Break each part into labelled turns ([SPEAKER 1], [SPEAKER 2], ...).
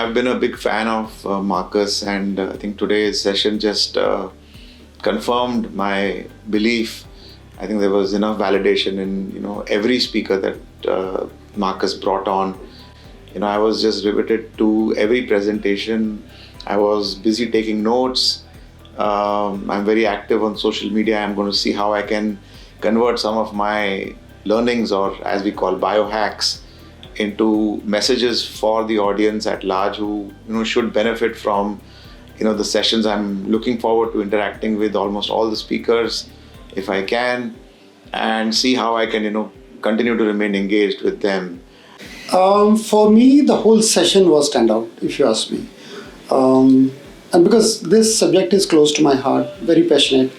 [SPEAKER 1] I've been a big fan of Marcus, and I think today's session just confirmed my belief. I think there was enough validation in every speaker that Marcus brought on. I was just riveted to every presentation. I was busy taking notes. I'm very active on social media. I'm going to see how I can convert some of my learnings, or as we call biohacks, into messages for the audience at large who should benefit from the sessions. I'm looking forward to interacting with almost all the speakers if I can, and see how I can continue to remain engaged with them.
[SPEAKER 2] For me, the whole session was standout, if you ask me. And because this subject is close to my heart, very passionate.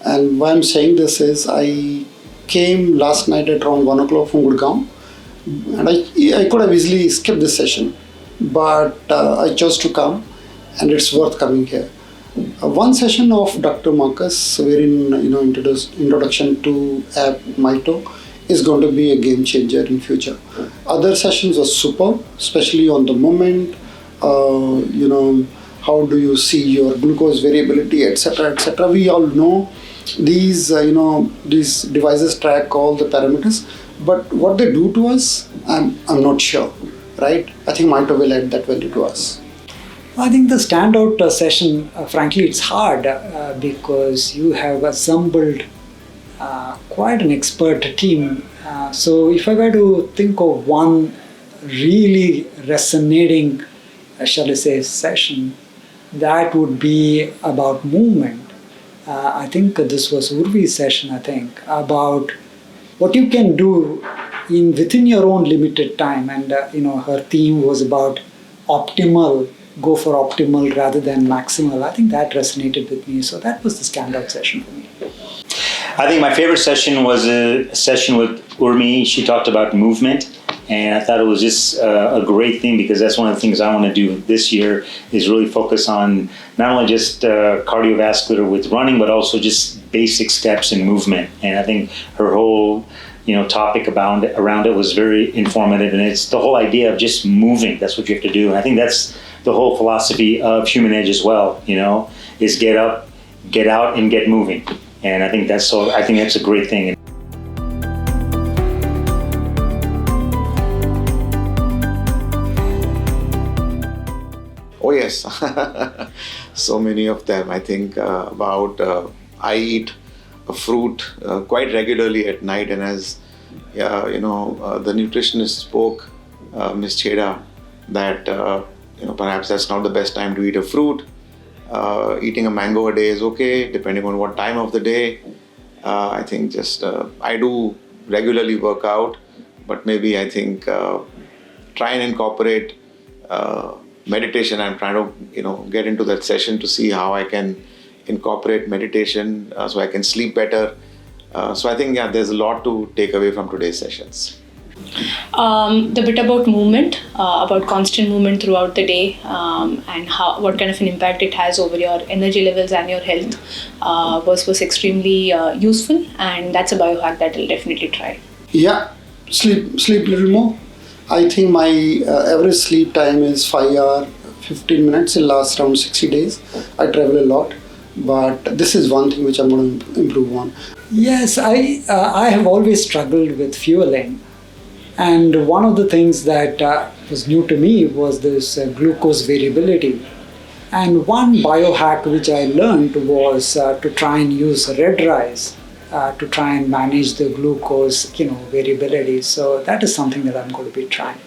[SPEAKER 2] And why I'm saying this is I came last night at around 1 o'clock from Gurgaon. And I could have easily skipped this session. But I chose to come, and it's worth coming here. One session of Dr. Marcus, wherein introduction to app Mito, is going to be a game changer in future. Other sessions were superb, especially on the movement, how do you see your glucose variability, etc., etc. We all know these devices track all the parameters, but what they do to us, I'm not sure, right? I think Mito will add that value to us.
[SPEAKER 3] I think the standout session, frankly, it's hard because you have assembled quite an expert team. So if I were to think of one really resonating, shall I say, session, that would be about movement. I think this was Urvi's session, about what you can do within your own limited time. And, her theme was about go for optimal rather than maximal. I think that resonated with me. So that was the standout session for me.
[SPEAKER 4] I think my favorite session was a session with Urmi. She talked about movement, and I thought it was just a great thing, because that's one of the things I want to do this year, is really focus on not only just cardiovascular with running, but also just basic steps and movement. And I think her whole topic around it was very informative, and it's the whole idea of just moving. That's what you have to do. And I think that's the whole philosophy of Human Edge as well, is get up, get out, and get moving. And I think that's a great thing.
[SPEAKER 1] Oh yes, so many of them. I think I eat a fruit quite regularly at night, and as the nutritionist spoke, Ms. Cheda, that perhaps that's not the best time to eat a fruit. Eating a mango a day is okay, depending on what time of the day. I think I do regularly work out, but maybe I think try and incorporate meditation. I'm trying to get into that session to see how I can incorporate meditation so I can sleep better. So I think there's a lot to take away from today's sessions.
[SPEAKER 5] The bit about movement, about constant movement throughout the day, and what kind of an impact it has over your energy levels and your health was extremely useful, and that's a biohack that I'll definitely try.
[SPEAKER 2] Yeah, sleep a little more. I think my average sleep time is 5 hours, 15 minutes. It lasts around 60 days. I travel a lot, but this is one thing which I'm going to improve on.
[SPEAKER 3] Yes, I have always struggled with fueling. And one of the things that was new to me was this glucose variability. And one biohack which I learned was to try and use red rice to try and manage the glucose variability. So that is something that I'm going to be trying.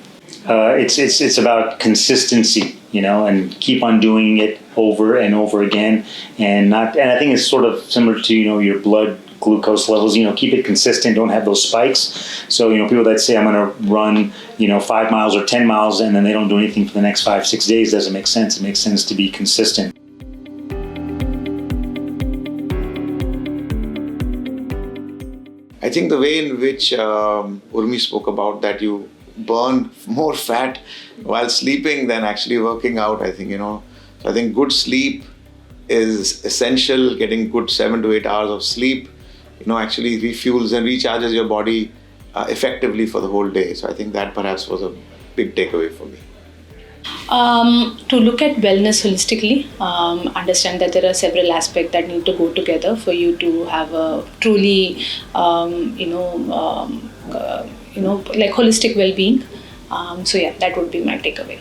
[SPEAKER 4] It's about consistency, and keep on doing it over and over again, and I think it's sort of similar to your blood glucose levels. Keep it consistent. Don't have those spikes. So people that say I'm going to run 5 miles or 10 miles and then they don't do anything for the next 5-6 days doesn't make sense. It makes sense to be consistent.
[SPEAKER 1] I think the way in which Urmi spoke about that you burn more fat while sleeping than actually working out, I think, so I think good sleep is essential. Getting good 7 to 8 hours of sleep, actually refuels and recharges your body effectively for the whole day. So I think that perhaps was a big takeaway for me.
[SPEAKER 5] To look at wellness holistically, understand that there are several aspects that need to go together for you to have a truly, like holistic well-being. So yeah, that would be my takeaway.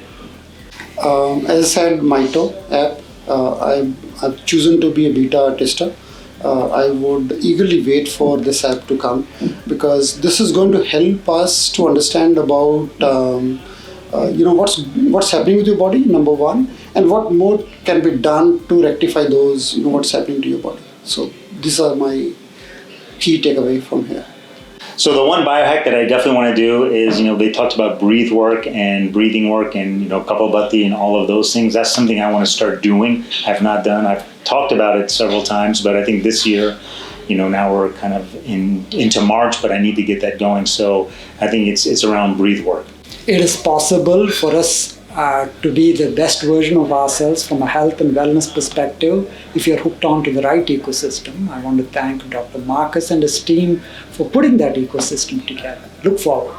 [SPEAKER 2] As I said, Mito app, I've chosen to be a beta tester. I would eagerly wait for this app to come because this is going to help us to understand about what's happening with your body, number one, and what more can be done to rectify those, what's happening to your body. So these are my key takeaway from here.
[SPEAKER 4] So the one biohack that I definitely want to do is, they talked about breathe work and breathing work and, Kapalbhati and all of those things. That's something I want to start doing. I've not done. I've talked about it several times, but I think this year, now we're kind of into March, but I need to get that going. So I think it's around breathe work.
[SPEAKER 3] It is possible for us to be the best version of ourselves from a health and wellness perspective if you're hooked on to the right ecosystem. I want to thank Dr. Marcus and his team for putting that ecosystem together. Look forward.